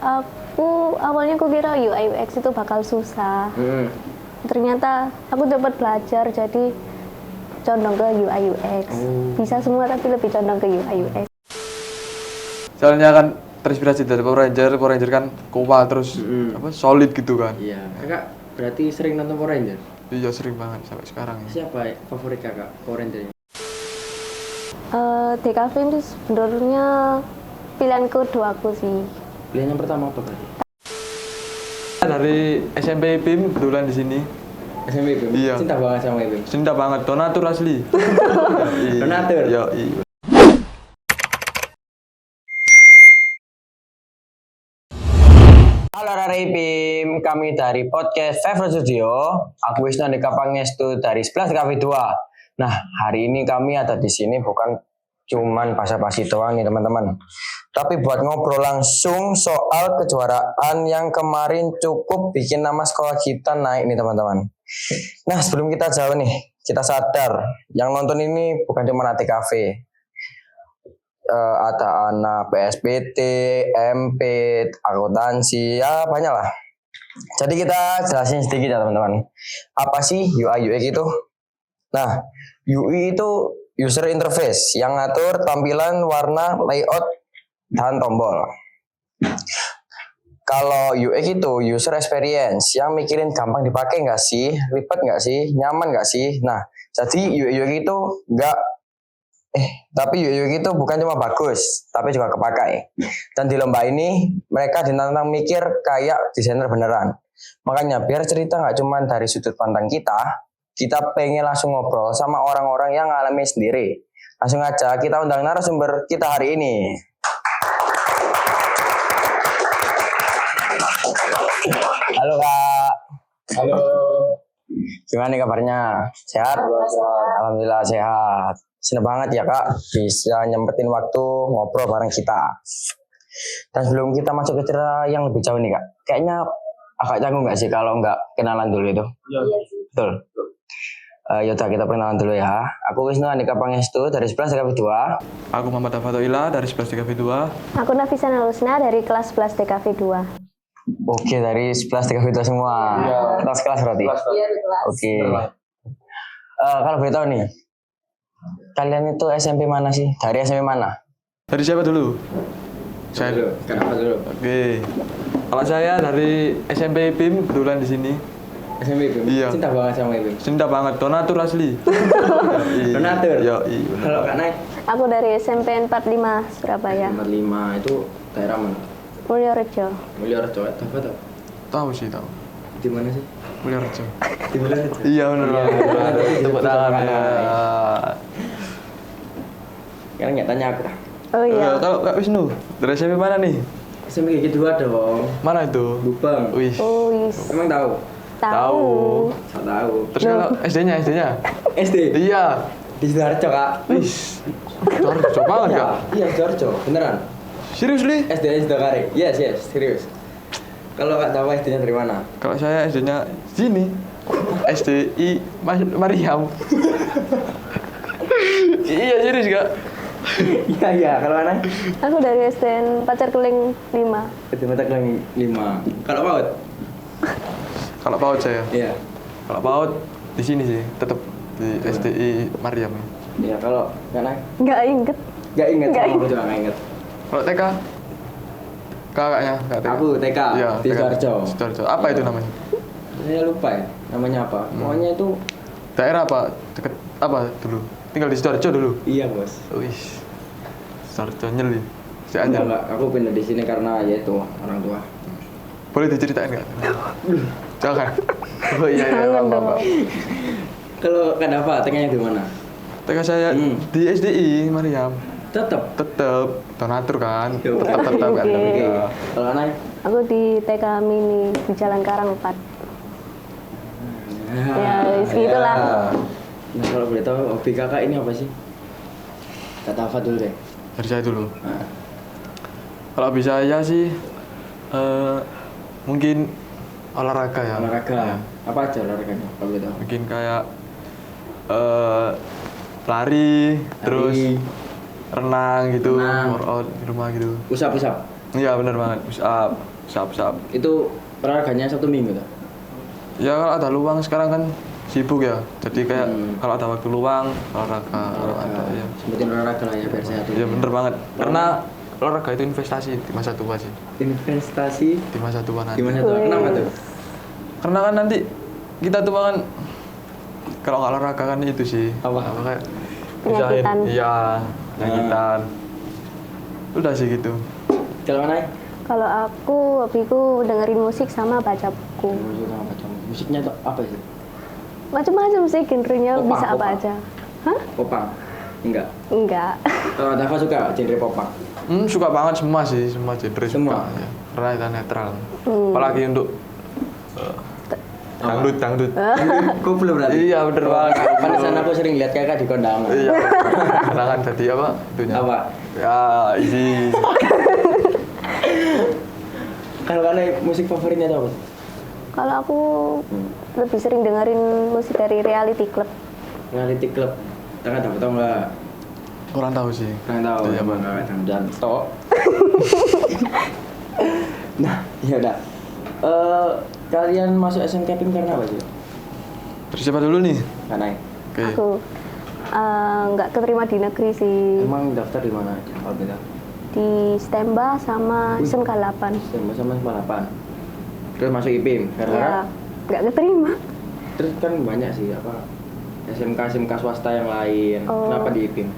Aku awalnya kira UI UX itu bakal susah. Ternyata aku dapat belajar jadi condong ke UI UX. Bisa semua tapi lebih condong ke UI UX. Soalnya kan terinspirasi dari Power Ranger kan kuat terus solid gitu kan. Iya, kakak berarti sering nonton Power Ranger? Iya sering banget sampai sekarang. Siapa favorit kakak Power Ranger? DKV itu sebenarnya pilihan kedua aku sih. Pilihan yang pertama apa tadi? Dari SMP BIM kebetulan di sini. SMP BIM? Iya. Cinta banget sama BIM? Cinta banget, donatur asli. Donatur? Iya. Halo Rari BIM, kami dari podcast Favorite Studio. Aku Wisnu Andika Pangestu dari 11 Cafe 2. Nah, hari ini kami ada di sini bukan cuman basa-basi doang nih teman-teman. Tapi buat ngobrol langsung soal kejuaraan yang kemarin cukup bikin nama sekolah kita naik nih teman-teman. Nah, sebelum kita jauh nih, kita sadar yang nonton ini bukan cuma ATKV. Ada anak PSBT, MP, akuntansi, ya banyak lah. Jadi kita jelasin sedikit ya teman-teman. Apa sih UI UX itu? Nah, UI itu user interface yang ngatur tampilan, warna, layout, dan tombol. Kalau UX itu user experience yang mikirin gampang dipakai nggak sih, ribet nggak sih, nyaman nggak sih. Nah, jadi UI UX itu tapi UI itu bukan cuma bagus, tapi juga kepakai. Dan di lomba ini mereka ditantang mikir kayak desainer beneran. Makanya biar cerita nggak cuma dari sudut pandang kita pengen langsung ngobrol sama orang-orang yang ngalami sendiri. Langsung aja kita undang narasumber kita hari ini. Halo Kak. Halo. Gimana nih kabarnya? Sehat? Alhamdulillah sehat. Senang banget ya Kak bisa nyempetin waktu ngobrol bareng kita. Dan sebelum kita masuk ke cerita yang lebih jauh nih Kak, kayaknya agak canggung nggak sih kalau nggak kenalan dulu itu? Iya. Betul. Yaudah kita perkenalan dulu ya. Aku Wisnu Andika Pangestu dari 11 DKV 2. Aku Muhammad Afatoila dari 11 DKV 2. Aku Nafisa Nalusna dari kelas 11 DKV 2. Oke, dari 11 DKV 2 semua. Iya. Kelas berarti? Iya, di kelas. Oke. Kalau boleh tahu nih, kalian itu SMP mana sih? Dari SMP mana? Dari siapa dulu? Saya dulu. Kenapa dulu? Oke. Kalau saya dari SMP BIM kebetulan di sini. SMP BIM? Iya. Cinta banget sama BIM? Cinta banget, donatur asli. Donatur? Iya. Kalau Kak Naik? Aku dari SMP 45 Surabaya. 45 itu daerah mana? Mulyorejo. Mulyorejo, apa tuh? Tahu sih tahu. Di mana sih? Mulyorejo. Di Mulyorejo? Iya benar. Tepuk tangan. Sekarang nggak tanya aku dah. Oh iya. Kalau Kak Wisnu, dari SMP mana nih? SMP gitu dong. Mana itu? Bupeng. Wih. Oh, yes. Emang tahu? Tahu. Saya tahu. Terus kalau SD-nya? SD? Iya. Di Sidoarjo Kak. Wih. Coba banget Kak. Iya Sidoarjo, beneran. Serius li? SD Sidokare. Yes, serius. Kalau Kak tahu SD-nya dari mana? Kalau saya SD-nya sini. SDI Mariam. Iya serius Kak. Iya, kalau mana? Aku dari SDN Pacar Keling 5. SD Mata Kelang 5. Kalau PAUD? Kalau PAUD saya. Iya. Kalau PAUD di sini sih, tetap di SDI Mariam. Iya, kalau Kak Naik? Nggak inget. Nggak inget, Nggak sama aku inget. juga nggak inget. Kalau TK? Kakaknya, Kak TK. Aku TK, Iya, di Sidoarjo. Sidoarjo. Apa itu namanya? Saya lupa ya, namanya apa. Pokoknya itu, Daerah apa? Deket apa dulu? Tinggal di Sidoarjo dulu. iya bos. Wih. Sidoarjo nyeli. Si Enggak, Anjal. aku pindah di sini karena ya itu orang tua. Boleh diceritain nggak? Jangan. Oh iya, Jangan apa. dong. Kalau Kak Dava, TK-nya di mana? TK saya di SDI Mariam. Tetap. Tetap donatur kan. Yo. Tetap kan. Oke. Iya. Kalau Naik? Aku di TK Mini di Jalan Karang 4. Ya, segitulah. Nah, kalau boleh tahu hobi kakak ini apa sih? Kak Dava dulu deh. Dari saya dulu. Nah, Kalau bisa ya sih mungkin olahraga ya. olahraga. Apa aja olahraganya? Kalau boleh tahu. Mungkin kayak lari, terus renang gitu, Renang. workout di rumah gitu. Usap. Iya bener banget, push up, push up. Itu olahraganya Sabtu Minggu tuh? Ya kalau ada luang sekarang kan sibuk ya, jadi kayak kalau ada waktu luang olahraga, kalau ada ya. Sebutin olahraga lah ya biar sehat. Iya bener banget, karena olahraga itu investasi di masa tua sih. Investasi Di masa tua nanti. gimana tuh? Kenapa tuh? Karena kan nanti kita tua kan kalau nggak olahraga kan itu sih. Apa? Kayak Penyakitan. Iya, penyakitan. Udah sih gitu. Kalau mana? Kalau aku hobiku dengerin musik sama baca buku. Musiknya tuh apa sih? Macam-macam sih genrenya, Popang, bisa apa popang. aja. Hah? Popang? Enggak. Enggak. Kalau Dava suka genre popang? Suka banget semua sih, semua genre Semua? suka. Ya. Karena kita netral. Apalagi untuk dangdut. Koplo berarti? Iya bener banget. Pantesan aku sering lihat kakak di kondangan. Iya. Kondangan tadi apa? Itunya. Apa? Ya, isi. Kalau kalian musik favoritnya itu apa? Kalau aku lebih sering dengerin musik dari Reality Club. Reality Club. Tengah tahu tau nggak? Kurang tahu sih. Kurang tahu. Iya, Bang. Dan tok. Nah, ya udah. Kalian masuk SMK PIM karena apa sih? Terus siapa dulu nih? Karena Oke. Aku nggak keterima di negeri sih, emang daftar di mana aja? Kalau beda. di Stemba sama SMK 8. Sama 8. Terus masuk IPIM Ya, karena nggak keterima. terus kan banyak sih apa SMK swasta yang lain. Oh. Kenapa di IPIM?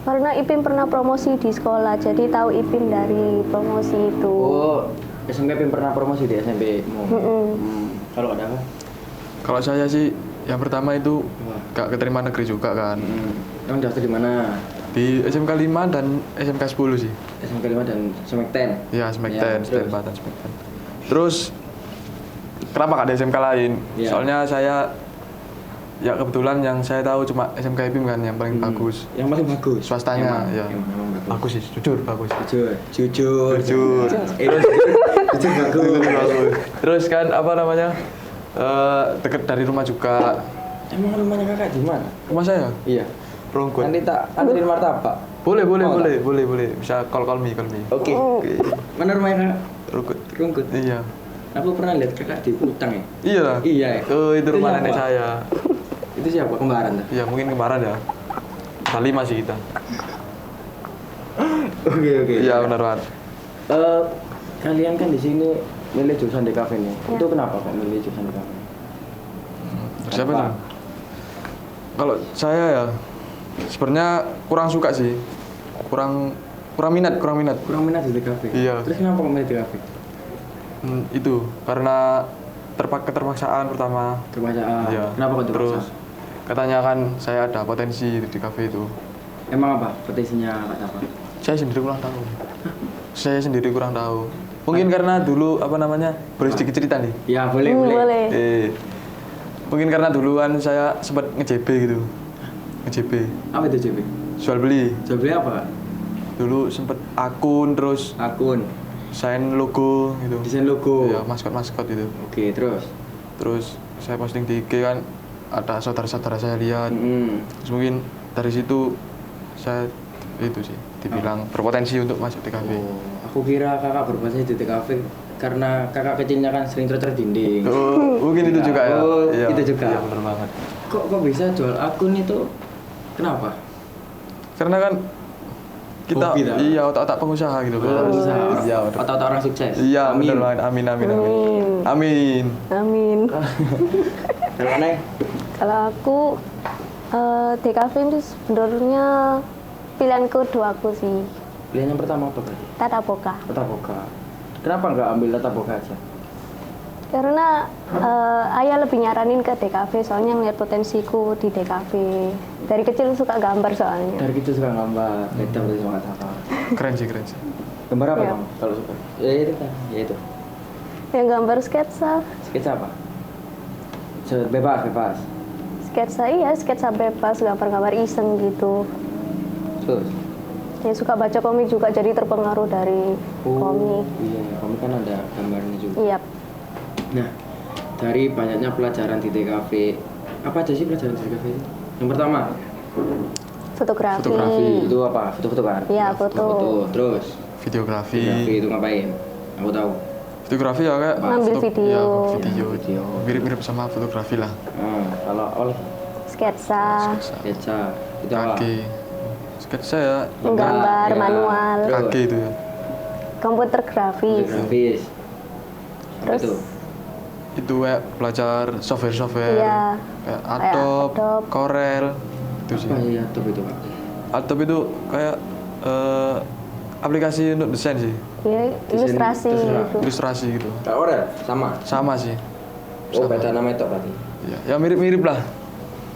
Karena IPIM pernah promosi di sekolah, jadi tahu IPIM dari promosi itu. Oh, SMK PIM pernah promosi di SMP mu. Kalau ada apa? Kalau saya sih yang pertama itu Wah. gak keterima negeri juga kan. Emang daftar di mana? Di SMK 5 dan SMK 10 sih. SMK 5 dan SMK 10. Iya, SMK Ya, 10, terus? SMK 10 dan SMK 10. Terus kenapa gak ada SMK lain? Iya. Soalnya saya ya kebetulan yang saya tahu cuma SMK IPIM kan yang paling bagus. Yang paling bagus. Swastanya Emang, ya. emang bagus. Bagus sih, jujur bagus. Jujur. Jujur. Jujur bagus. Terus kan apa namanya? Deket dari rumah juga. Emang rumahnya kakak di mana? Rumah saya Iya. Rungkut. Nanti tak anterin martabak. Boleh. Oh, Boleh. Bisa call me. Oke. Mana rumahnya kakak? Rungkut. Rungkut. Iya. Aku pernah lihat kakak di Utang ya. Iya lah. Iya. Oh, itu rumah siapa? nenek saya. Itu siapa? Kembaran tuh. Iya, mungkin kemarin ya. Kali masih kita. Oke. Iya, benar banget. Kalian kan di sini milih jurusan DKV nih. Ya. Itu kenapa kok milih jurusan DKV? Siapa Kenapa? nih? Kalau saya ya sebenarnya kurang suka sih. Kurang minat. Kurang minat di DKV. Iya. Terus kenapa kok milih DKV? Itu karena keterpaksaan pertama. Kebaca. Iya. Kenapa kok Terus terpaksa? katanya kan saya ada potensi di kafe itu. Emang apa potensinya Kak Dava? Saya sendiri kurang tahu. Mungkin karena dulu apa namanya? Boleh sedikit cerita nih. Ya boleh. Boleh. Mungkin karena duluan saya sempat nge-JB gitu. Nge-JB. Apa itu JB? Jual beli. Jual beli apa Kak? Dulu sempet akun terus Akun, sign logo gitu. desain logo. Iya, maskot gitu. Oke, terus? Terus saya posting di IG kan ada saudara-saudara saya lihat. Terus mungkin dari situ saya itu sih dibilang berpotensi untuk masuk TKV. Oh, aku kira kakak berpotensi di TKV karena kakak kecilnya kan sering tercer dinding. Oh, mungkin itu juga ya. Oh, Iya, itu juga. Iya, benar banget. Kok bisa jual akun itu? Kenapa? Karena kan kita Hobi dah. iya otak-otak pengusaha gitu. Usaha. Iya, benar. Atau orang sukses. Iya, Amin. benar banget. Amin. Amin. Kalau aneh? Kalau aku DKV itu sebenarnya pilihan kedua aku sih. Pilihan yang pertama apa berarti? Tata Boga. Tata Boga. Kenapa nggak ambil Tata Boga aja? Karena ayah lebih nyaranin ke DKV, soalnya ngeliat potensiku di DKV. Dari kecil suka gambar soalnya. Dari gitu suka gambar, beda berarti sama Kak Dava. Keren sih. Gambar apa Iya. kamu kalau suka? Ya itu kan, ya itu. Yang gambar sketsa. Sketsa apa? Bebas. Sketsa bebas, gambar-gambar iseng gitu. Terus? Ya suka baca komik juga, jadi terpengaruh dari komik. Iya, komik kan ada gambarnya juga. Iya. Nah, dari banyaknya pelajaran di TKV, apa aja sih pelajaran di TKV itu? Yang pertama, Fotografi. itu apa? Foto-foto kan? Iya, foto. Terus, videografi. Videografi itu ngapain? Aku tahu. Videografi ya kayak Ngambil video. Video. Mirip-mirip sama fotografi lah. Kalau oleh Sketsa, sketsa itu apa? Kaki. Sketsa ya. menggambar, Ya. manual, Kaki itu ya. komputer grafis. Grafis. Apa Terus itu? Itu kayak belajar software. iya, Kayak Kayak Adobe, Adobe. Corel. Itu sih. Apa ya Adobe itu, Pak? Adobe itu kayak aplikasi untuk desain sih. ya ilustrasi terserah. gitu. Ilustrasi gitu. Kalau Corel sama. Sama sih. Oh, beda nama itu berarti. Ya mirip-mirip lah.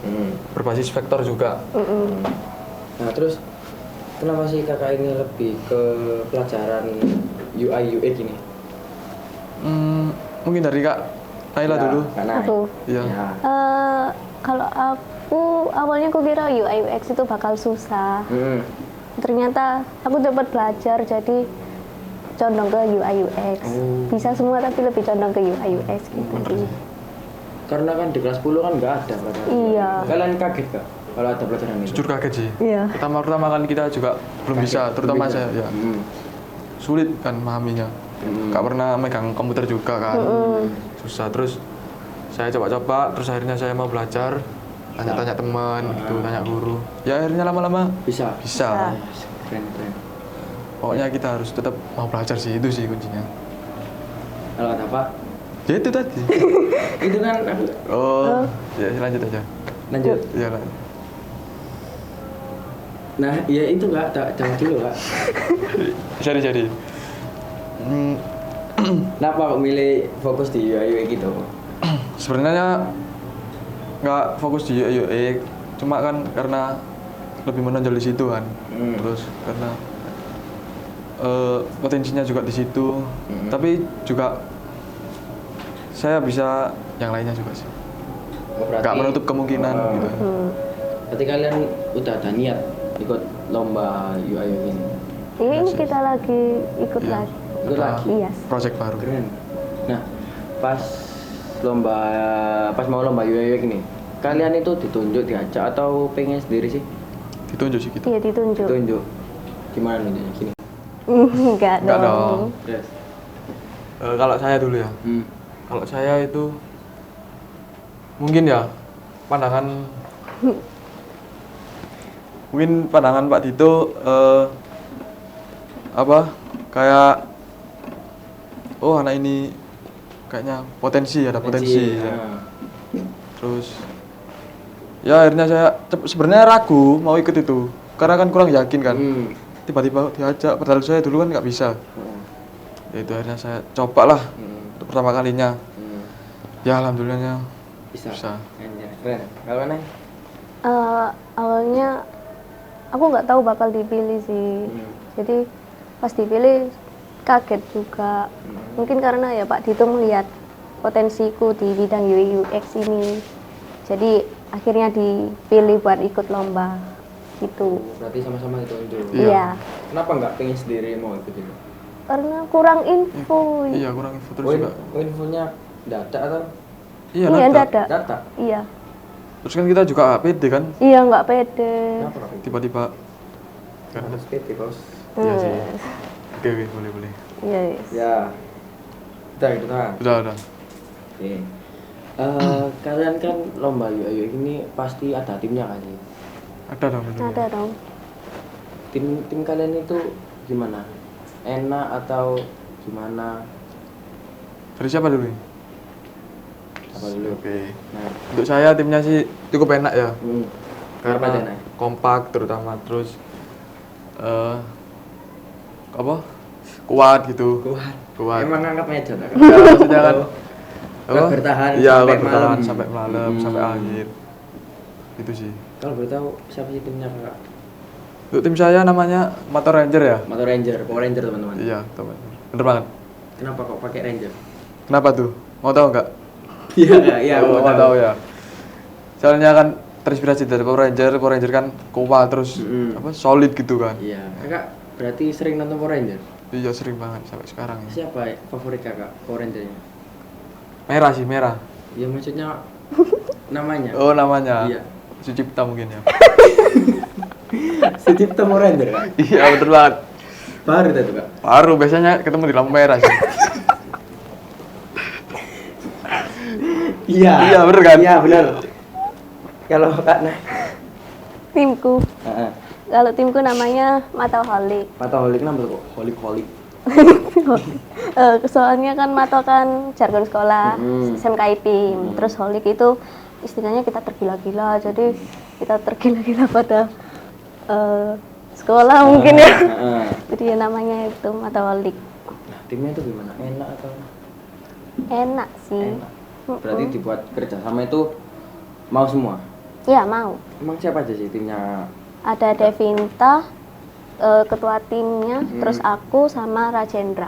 Hmm. Berbasis vektor juga. Nah, terus kenapa sih kakak ini lebih ke pelajaran UI UX ini? Mungkin dari Kak Naila dulu. Karena Aku. Iya. Ya. Kalau aku awalnya aku kira UI UX itu bakal susah. Ternyata aku dapat belajar jadi condong ke UI UX. Bisa semua tapi lebih condong ke UI UX gitu sih. Karena kan di kelas 10 kan nggak ada pelajaran. Iya. Kalian kaget gak kalau ada pelajaran itu? Jujur kaget sih. Iya. Pertama kan kita juga belum bisa, terutama saya ya. Sulit kan memahaminya. Gak pernah megang komputer juga kan. Susah. Terus saya coba-coba, terus akhirnya saya mau belajar, tanya-tanya teman gitu, tanya guru. Ya akhirnya lama-lama Bisa. bisa. Keren. Pokoknya kita harus tetap mau belajar sih, itu sih kuncinya. Kalau kata Pak, Ya itu tadi. itu kan aku Oh, ya lanjut aja. lanjut. Ya lanjut. Nah, ya itu Kak, jangan dulu Kak. Jadi. Kenapa kok milih fokus di UI UX gitu? Sebenarnya nggak fokus di UI, cuma kan karena lebih menonjol di situ kan. Terus karena potensinya juga di situ. Tapi juga saya bisa yang lainnya juga sih. Oh, berarti, Nggak menutup kemungkinan gitu. Berarti kalian udah ada niat ikut lomba UI UX ini? Ini kita lagi ikut Iya. lagi. Ikut Kita lagi? Iya. Project baru. Keren. Nah, pas mau lomba UI UX ini, kalian itu ditunjuk, diajak atau pengen sendiri sih? Ditunjuk sih gitu. Iya ditunjuk. Ditunjuk. Gimana nunjuknya? Gini. Enggak Nggak dong. dong. Yes. Kalau saya dulu ya. Kalau saya itu mungkin ya pandangan Pak Dito kayak oh anak ini kayaknya ada potensi ya. Terus ya akhirnya saya sebenarnya ragu mau ikut itu karena kan kurang yakin kan. Tiba-tiba diajak padahal saya dulu kan nggak bisa. Ya itu akhirnya saya cobalah untuk pertama kalinya. Ya alhamdulillahnya bisa. Anjir, keren. Kalau mana? Awalnya aku nggak tahu bakal dipilih sih. Jadi pas dipilih kaget juga. Mungkin karena ya Pak Dito melihat potensiku di bidang UI UX ini. Jadi akhirnya dipilih buat ikut lomba gitu. Berarti sama-sama ditunjuk. Iya. Kenapa nggak pengen sendiri mau ikut itu? Karena kurang info. Iya kurang info terus juga. Infonya data atau Iya Iya, data. data? Iya. Terus kan kita juga nggak pede kan Iya nggak pede. Kenapa Kak? tiba-tiba. Harus PT, Bos. Iya sih. Oke boleh. Iya. Yes. Ya. Udah itu kan. Udah. Oke. Kalian kan lomba UI ini pasti ada timnya kan sih? Ada dong. tentunya. Ada dong. Tim kalian itu gimana? Enak atau gimana? Dari siapa dulu nih? Apa dulu? Oke. Nah, Untuk saya timnya sih cukup enak ya. kenapa Karena enak? kompak terutama terus kuat gitu. Kuat. Emang ngangkat meja tak? Ya, maksudnya kan Kuat bertahan iya, sampai kuat bertahan malam. sampai malam sampai akhir. Itu sih. Kalau boleh tahu siapa sih timnya Kak? Untuk tim saya namanya Motor Ranger ya. Motor Ranger, Power Ranger teman-teman. Iya, teman. Bener banget. Kenapa kok pakai Ranger? Kenapa tuh? Mau tahu nggak? Iya, Oh, mau tahu ya. Soalnya kan terinspirasi dari Power Ranger kan kuat terus solid gitu kan. Iya, Kakak berarti sering nonton Power Ranger? Iya sering banget sampai sekarang. Siapa favorit Kakak Power Ranger-nya? Merah sih, merah. Ya maksudnya namanya. Oh, namanya. Iya. Sucipta mungkin ya. Sucipta Power Ranger Kak? Iya, betul banget. Baru itu Kak. Baru biasanya ketemu di lampu merah sih. Iya, bener kan? Iya, benar. Kalau Kak nah. Timku. Heeh. Kalau timku namanya Matoholik. Matoholik kenapa kok? Holik. Soalnya kan Mato kan jargon sekolah, Mm-hmm. SMKIP. Terus holik itu istilahnya kita tergila-gila. Jadi kita tergila-gila pada sekolah mungkin ya. Jadi ya namanya itu Matoholik. Nah, timnya itu gimana? Enak atau? Enak sih. Enak. Berarti dibuat kerja sama itu mau semua? Iya mau. Emang siapa aja sih timnya? Ada Devinta, ketua timnya, terus aku sama Rajendra.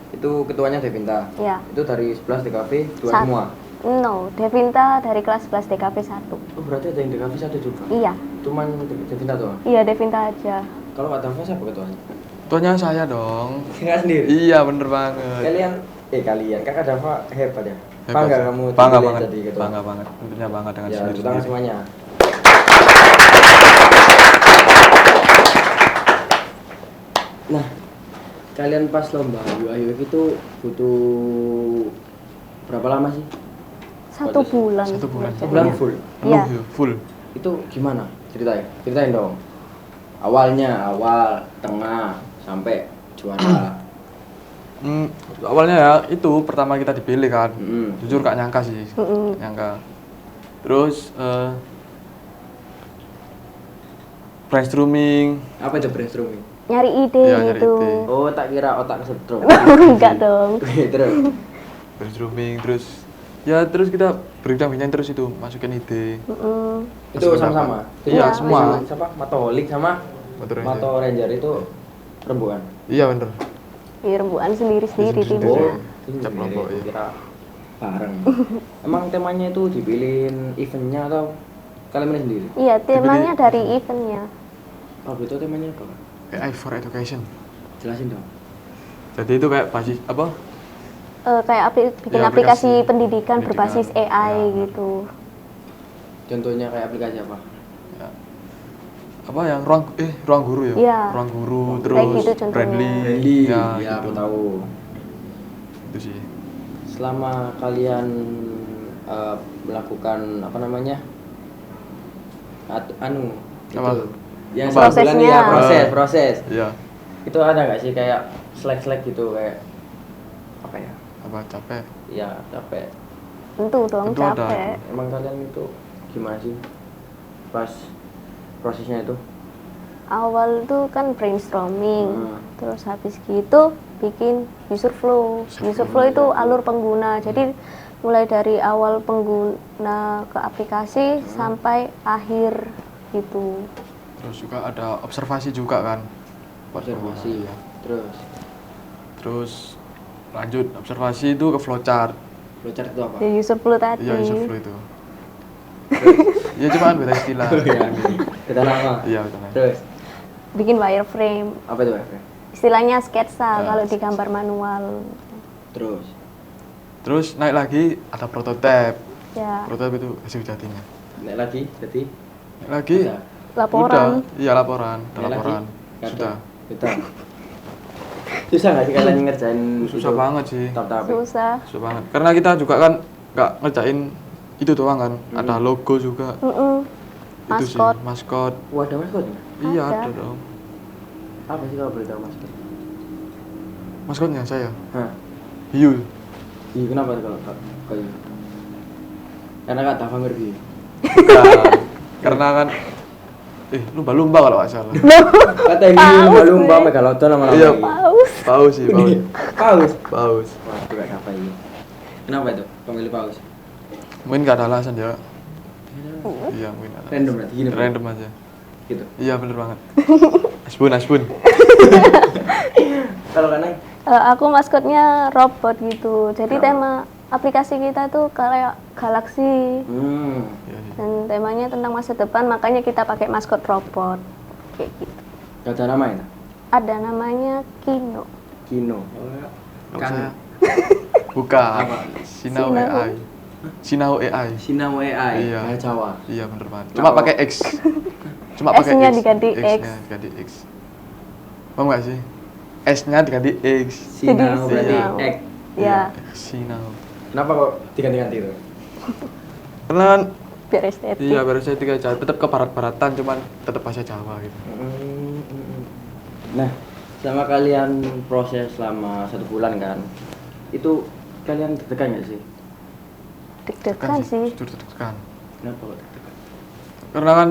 Itu ketuanya Devinta? Ya. Itu dari 11 DKV 2 Sat- semua? No, Devinta dari kelas 11 DKV 1. Oh berarti ada yang DKV 1 juga? Iya. Cuman Devinta doang? Iya, Devinta aja. Kalau Kak Dava siapa ketuanya? Ketuanya saya dong. Kakak sendiri? Iya, bener banget. Kalian, Kakak Dava hebat ya? Hebat Bangga sih. kamu Bangga dipilih banget. jadi ketua? Bangga banget. Tentunya bangga dengan Ya, sendiri. tepuk tangan semuanya. Nah, kalian pas lomba UIUF itu butuh berapa lama sih? 1 bulan. 1 bulan. Sebulan full. Iya. Full. Itu gimana? Ceritain dong. Awal, tengah, sampai juara. Awalnya ya itu pertama kita dipilih kan. Mm-mm. Jujur gak nyangka sih. Nyangka. Terus brainstorming. Apa itu brainstorming? Nyari ide Iya, nyari gitu. ide. Oh, tak kira otak kesetrum. Enggak dong. Terus. Brainstorming terus ya terus kita berbincang-bincang terus itu masukin ide. Itu sama-sama. Iya, Iya. semua. Siapa? Matoholik sama Mato Ranger. Mato Ranger itu rembukan. Iya bener. Di rembukan sendiri-sendiri Sendiri-sendiri. timnya. Ini Cap sendiri, kelompok, iya. kira bareng. Emang temanya itu dipilihin eventnya atau kalian milih sendiri? Iya, temanya dari eventnya. Oh, itu temanya apa? Kak? AI for Education. Jelasin dong. Jadi itu kayak basis apa? Kayak bikin Iya, aplikasi aplikasi pendidikan berbasis pendidikan. AI Ya. gitu. Contohnya kayak aplikasi apa? Ya. Apa yang ruang guru ya? Iya. Ruang guru Kayak terus gitu contohnya. Brandly. Ya, ya gitu. aku tahu. Itu sih. Selama kalian melakukan apa namanya? Anu Apa? itu yang Apa? sebulan Prosesnya. ya proses. Iya. Itu ada nggak sih kayak slack gitu kayak apa ya? Apa capek? Ya capek. Tentu dong Tentu ada. capek. Emang kalian itu gimana sih pas prosesnya itu? Awal tuh kan brainstorming, terus habis gitu bikin user flow. User flow itu alur pengguna. Jadi mulai dari awal pengguna ke aplikasi sampai akhir gitu. Terus juga ada observasi juga kan. Observasi. Iya. Terus Terus lanjut observasi itu ke flowchart. flowchart itu apa? Ya user flow tadi. Iya, user flow itu. Iya cuman beda istilah. Kita nama. Iya, betul. Terus Bikin wireframe. apa itu F? Istilahnya sketsa Ya, kalau di gambar manual. Terus Terus naik lagi ada prototipe. Ya, Prototipe itu hasil jadinya. naik lagi jadi Naik lagi Udah. udah. laporan. Iya, laporan. Ada Naik lagi? laporan. Nggak ada. Sudah. Sudah. Susah nggak sih kalian ngerjain Susah banget sih. tahap-tahap? Susah. Susah banget. Karena kita juga kan nggak ngerjain itu doang kan. Ada logo juga. Itu sih, Maskot. maskot. Wah, ada maskotnya? Iya, Ada. ada dong. Apa sih kalau boleh tahu maskot? Maskotnya saya. Hah? Hiu. Iya, kenapa tuh kalau kayak gitu? Karena Kak Dava ngerti. Bukan. Karena kan lumba-lumba kalau nggak salah. Kata ini lumba-lumba megalodon lama-lama. Iya. ini. Paus. Paus sih, paus. Paus. Paus. Wah, itu Kak Dava ini. Kenapa itu pemilih paus? Mungkin nggak ada alasan ya. Iya, mungkin ada. Random berarti gini. Random aja. Gitu. Iya, bener banget. Asbun. Kalau kan Neng? Aku maskotnya robot gitu. Jadi tema aplikasi kita tuh kayak galaksi. Iya, iya. Dan temanya tentang masa depan, makanya kita pakai maskot robot. Kayak gitu. Gak ada nama ya? Ada namanya Kino. Kino. Kalau saya bukan. Sinau Sinau. AI. Sinau AI. Sinau AI. Iya. Bahasa Jawa. Iya, bener banget. Cuma Kenapa? pakai X. Cuma pakai X-nya X. diganti X. X-nya diganti X. Paham nggak sih? S-nya diganti X. Sinau berarti Sinau. X. Ya, Sinau. Kenapa kok diganti-ganti itu? Karena kan biar estetik. iya baru saya tiga Jawa, tetap ke barat-baratan cuman tetap bahasa Jawa gitu. Nah, selama kalian proses selama 1 bulan kan, itu kalian deg-degan nggak sih? Deg-degan sih. Jujur deg-degan. Kenapa kok deg-degan? Karena kan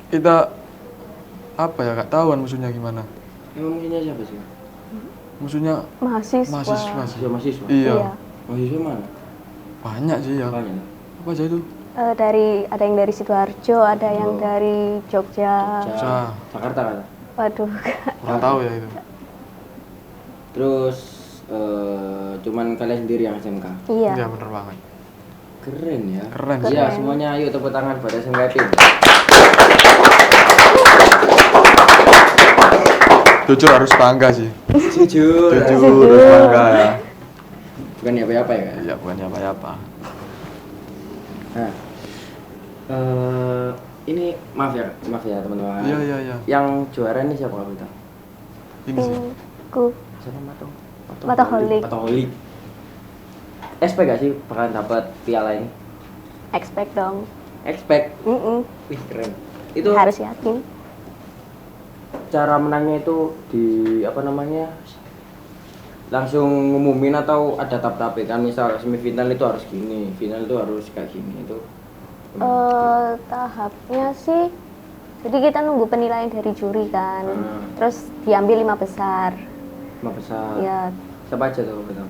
kita apa ya gak tahuan musuhnya gimana. Emang musuhnya siapa sih? Musuhnya Mahasiswa. mahasiswa sih. Mahasiswa? Iya. Iya. Mahasiswa mana? Banyak sih ya. Banyak. Apa aja itu? Ada yang dari Sidoarjo, ada yang dari Jogja. Jogja. Jakarta kan? Waduh. Kurang tahu ya itu. Terus cuman kalian sendiri yang SMK? Iya. Iya bener banget. Keren ya. Keren sih. Iya, semuanya ayo tepuk tangan buat SMK Epin. Jujur harus bangga sih. Jujur. Jujur harus bangga ya. Bukan apa-apa ya? Iya bukannya apa-apa. Nah, ini maaf ya teman-teman. Iya. Yang juara ini siapa kalau tahu? Ini sih. Timku. Siapa Matoholik. Matoholik. Expect gak sih bakalan dapat piala ini? Expect dong. Expect. Wih keren. Itu Harus yakin. cara menangnya itu di apa namanya? Langsung ngumumin atau ada tahap-tahapnya kan? Misal semifinal itu harus gini, final itu harus kayak gini itu. Tahapnya sih, jadi kita nunggu penilaian dari juri kan, terus diambil 5 besar. 5 besar. Ya, Siapa aja tuh betul?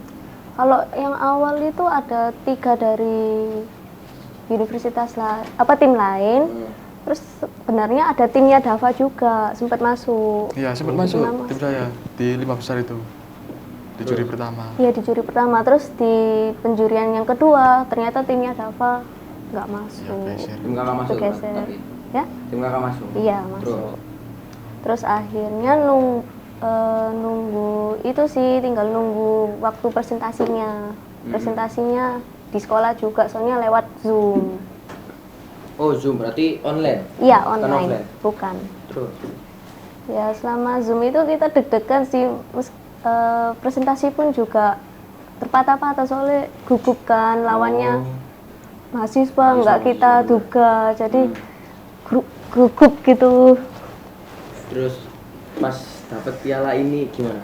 kalau yang awal itu ada 3 dari universitas tim lain. Terus sebenarnya ada timnya Dava juga sempat masuk. Iya sempat masuk Pernah tim saya di 5 besar itu. Di juri pertama. Iya di juri pertama, terus di penjurian yang kedua ternyata timnya Dava nggak masuk. Ya, geser. Tim kakak masuk kan? Bergeser. Tapi Ya? tim kakak masuk. Iya masuk. Terus akhirnya nunggu itu sih, tinggal nunggu waktu presentasinya. Presentasinya di sekolah juga, soalnya lewat Zoom. Oh Zoom berarti online? Iya Bukan online, offline? bukan. Terus? Ya selama Zoom itu kita deg-degan sih, presentasi pun juga terpatah-patah soalnya gugup kan lawannya mahasiswa nggak kita duga, jadi gugup gitu. Terus pas dapat piala ini gimana?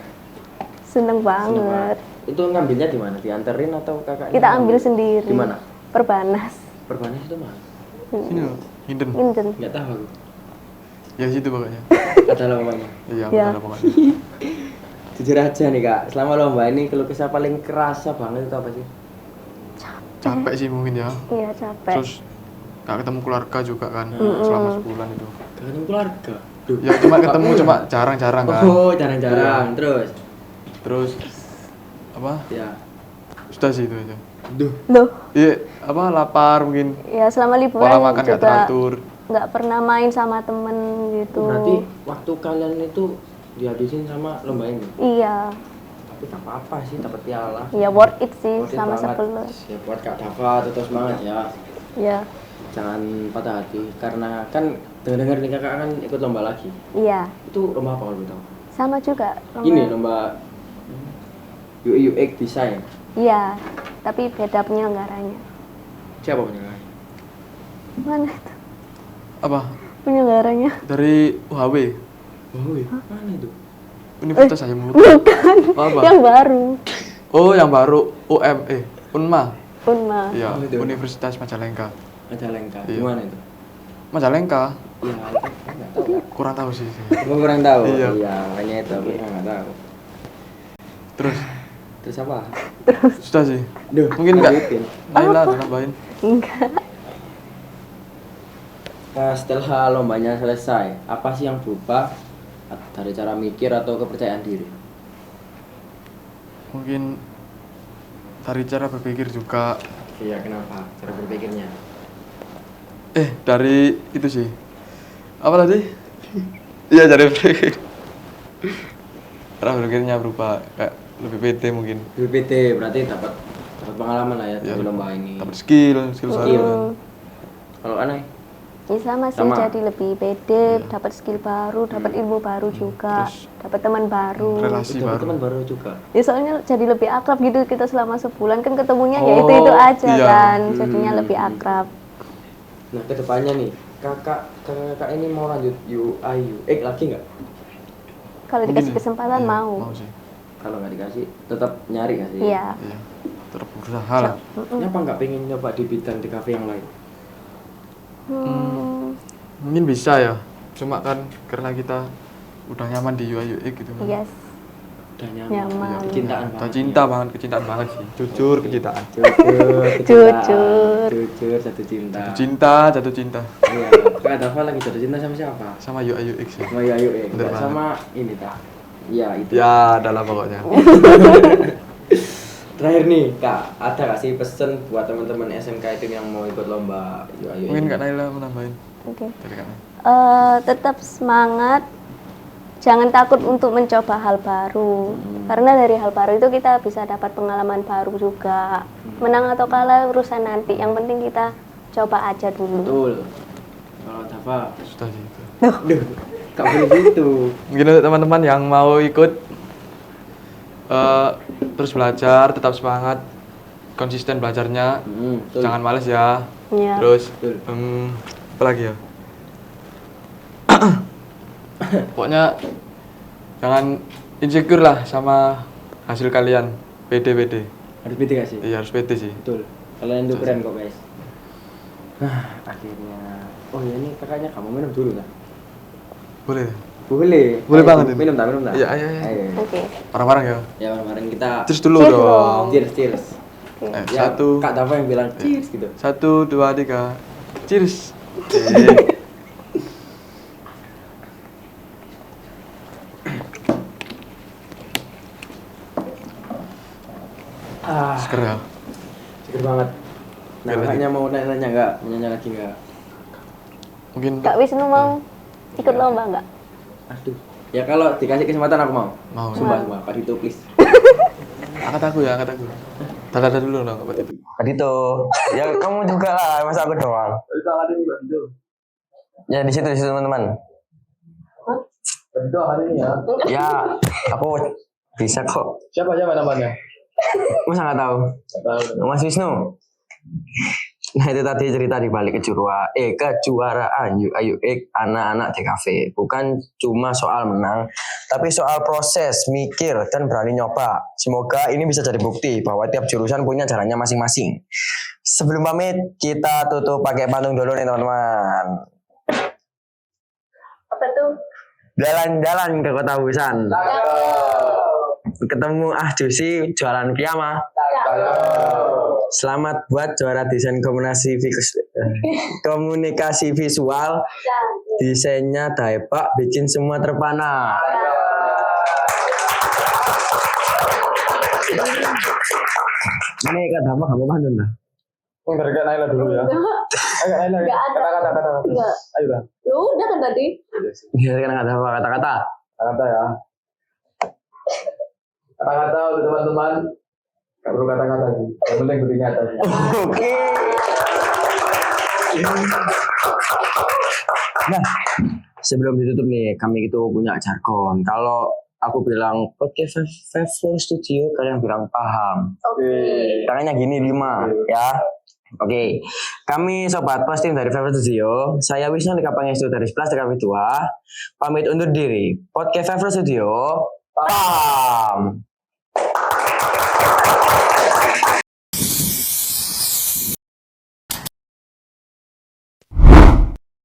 Seneng banget. Itu ngambilnya di mana? Dianterin atau kakaknya? Kita ambil sendiri. Di mana? Perbanas. Perbanas itu mana? Sini loh, Hinden. Inden. Nggak tahu aku. Ya situ pokoknya. Ada lombanya. Iya, Ya. benar pokoknya. Jujur aja nih kak, selama lomba ini keluh kesah paling kerasa banget itu apa sih? Capek sih mungkin ya. Iya capek. Terus gak ketemu keluarga juga kan selama sebulan itu. Ketemu keluarga. Duh. Ya cuma ketemu cuma jarang-jarang kan. Oh jarang-jarang. Terus? Terus apa? Ya. Sudah sih itu aja. Duh. Loh, Iya, apa lapar mungkin. ya selama liburan Pola makan gak juga teratur. nggak pernah main sama temen gitu. Berarti waktu kalian itu dihabisin sama lomba ini? Iya, Tapi tak apa-apa sih dapat piala. ya worth it sih Worth it sama banget. sebelum. Ya buat Kak Dava tetap semangat ya. Ya, Jangan patah hati karena kan dengar-dengar nih kakak kan ikut lomba lagi. iya, Itu lomba apa kalau tahu? sama juga. Ini lomba UI UX design. Iya, tapi beda penyelenggaranya. Siapa penyelenggara? Mana itu Apa? penyelenggaranya? Dari UHW, Oh, iya. Mana itu? Universitas Hayam Wuruk. Bukan, Apa? yang baru. Oh, yang baru Unma. Unma. Iya, Oh, itu. Universitas Majalengka. Majalengka. Iya. Gimana itu? Majalengka, Iya, itu nggak tahu. kurang tahu sih. Aku kurang tahu. Iya. Iya, makanya itu aku nggak tahu. Terus Terus apa? sudah sih. Duh, Mungkin enggak. lanjutin. Lain lah, nambahin. Enggak. Nah, setelah lombanya selesai, apa sih yang berubah dari cara mikir atau kepercayaan diri? Mungkin dari cara berpikir juga. Iya, kenapa? Cara berpikirnya. Dari itu sih. Apa tadi? Iya, dari berpikir. Cara berpikirnya berubah, kayak lebih pede mungkin. BPT berarti dapat pengalaman lah ya Iya, dari lomba ini. dapat skill Skill. baru. Kalau aneh, Ya sama sih, Sama. jadi lebih pede, dapat skill baru, dapat ilmu baru juga, dapat teman baru. relasi Dapat baru. teman baru juga. Ya soalnya jadi lebih akrab gitu kita selama sebulan kan ketemunya ya itu aja iya. kan, jadinya lebih akrab. Nah, kedepannya nih, kakak ini mau lanjut UI UX lagi nggak? Kalau Mungkin dikasih ya. kesempatan Iya, mau. sih. Kalau nggak dikasih, tetap nyari nggak sih? Iya. Iya. Terus berusaha lah. Kenapa nggak pengen nyoba di bidang di kafe yang lain? Mungkin bisa ya. Cuma kan karena kita udah nyaman di UI UX gitu kan. Yes. Udah Nyaman. Kecintaan Kita banget. cinta banget, kecintaan banget sih. Jujur kecintaan. Jujur. Jujur, jatuh cinta. Jatuh cinta Iya. Kak Dava lagi jatuh cinta sama siapa? sama UI UX ya. Sama Yayu ya. Bener Nggak banget. sama ini tak. Iya itu. Ya, adalah pokoknya. Terakhir nih Kak, ada nggak sih pesen buat teman-teman SMK itu yang mau ikut lomba UI? Mungkin Kak Naila mau nambahin Oke. dari Kak Naila. Tetap semangat. Jangan takut untuk mencoba hal baru. Karena dari hal baru itu kita bisa dapat pengalaman baru juga. Menang atau kalah urusan nanti. Yang penting kita coba aja dulu. Betul. Kalau Dava, Sudah sih itu. duh, Kak boleh gitu. Mungkin untuk teman-teman yang mau ikut terus belajar, tetap semangat, konsisten belajarnya, Betul. jangan males ya. Ya. Terus Betul. apa lagi ya? Pokoknya jangan insecure lah sama hasil kalian. Pede. Harus beda gak sih? Iya, harus pede sih. Betul. Kalian itu keren kok guys. Nah, akhirnya. Oh ya ini kakaknya kamu minum dulu kan? Boleh. Boleh. Boleh Ayo, banget ini. Minum tak? Iya, ayo. Oke. Bareng-bareng ya. Ya bareng-bareng kita. Cheers dulu Cheers dong. dong. Cheers. Oke. Ya, Satu. Kak Dava yang bilang cheers gitu. 1, 2, 3. Cheers. Oke. Seger ya. Seger banget. Nah, Seger lagi. kakaknya mau nanya nggak? Mau nanya lagi nggak? Mungkin Kak Wisnu mau ikut lomba nggak? Aduh. Ya kalau dikasih kesempatan aku mau. mau. Sumpah, Pak Dito please. Angkat aku. Dada dulu dong, Pak itu. Adito, ya kamu juga lah, masa aku doang. Dito ada nih, Pak Dito. Ya di situ teman-teman. Dito ada nih ya. Ya, aku bisa kok. Siapa namanya? Masa nggak tahu? Mas Wisnu. Nah itu tadi cerita di balik kejuaraan UX anak-anak DKV. Bukan cuma soal menang, tapi soal proses, mikir, dan berani nyoba. Semoga ini bisa jadi bukti bahwa tiap jurusan punya caranya masing-masing. Sebelum pamit, kita tutup pakai pantun dulu nih teman-teman. Apa tuh? Jalan-jalan ke kota Busan. Ketemu Jusi jualan piyama. Selamat buat juara desain komunikasi visual. Desainnya Daipak bikin semua terpana. Ini Kak Dama kamu pantun lah. Dari Kak Naila dulu ya. Ayo Kak Naila. Nggak ada. Kata-kata. Nggak. Ayo Bang. Lu udah kan tadi? Iya kan Kak Dama kata-kata. Kata-kata ya. Kata-kata untuk teman-teman. Gak perlu kata-kata sih. Yang penting beri nyata sih. Oke. Nah, sebelum ditutup nih, kami itu punya jargon. Kalau aku bilang podcast Five Studio, kalian bilang paham. Caranya gini 5 ya. Oke. Kami sobat posting dari Five Studio. Saya Wisnu Dika Pangestu dari 11 DKV 2. Pamit undur diri. Podcast Five Studio. Paham.